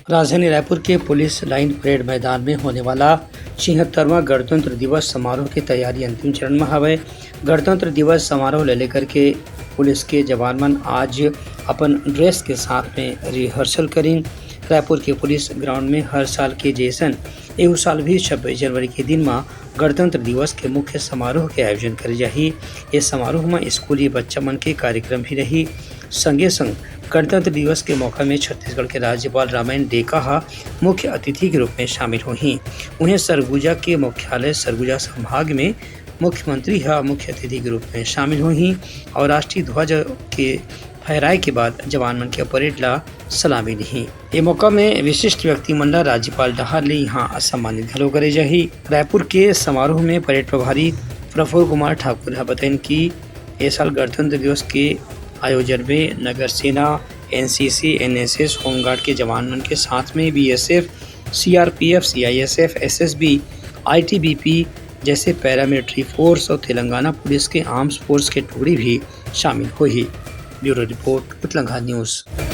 राजधानी रायपुर के police line parade मैदान में होने वाला 76वां गणतंत्र दिवस समारोह की तैयारी अंतिम चरण में हवे। गणतंत्र दिवस समारोह ले लेकर के पुलिस के जवान मन आज अपन ड्रेस के साथ में रिहर्सल करें। रायपुर के पुलिस ग्राउंड में हर साल के जैसन एहू साल भी 26 जनवरी के दिन में गणतंत्र दिवस के मुख्य समारोह के आयोजन करे जाही। इस समारोह में स्कूली बच्चा मन के कार्यक्रम भी रही। संगे संग गणतंत्र दिवस के मौका में छत्तीसगढ़ के राज्यपाल रामायण डेका मुख्य अतिथि के रूप में शामिल हुई। उन्हें सरगुजा के मुख्यालय सरगुजा संभाग में मुख्यमंत्री मुख्य अतिथि के रूप में शामिल हुई और राष्ट्रीय ध्वज के फहराए के बाद जवान मन के परेड ला सलामी दी। ये मौका में विशिष्ट व्यक्ति मन ला राज्यपाल डहार ले यहाँ सम्मानित घलो करे जाही। रायपुर के समारोह में परेड प्रभारी प्रफुल्ल कुमार ठाकुर बताइन कि इस साल गणतंत्र दिवस के आयोजन में नगर सेना, एनसीसी, एनएसएस, होमगार्ड के जवान मन के साथ में BSF, CRPF, CISF, SSB, ITBP जैसे पैरामिलिट्री फोर्स और तेलंगाना पुलिस के आर्म्स फोर्स के टुकड़ी भी शामिल हुई। ब्यूरो रिपोर्ट, उतलंगा न्यूज़।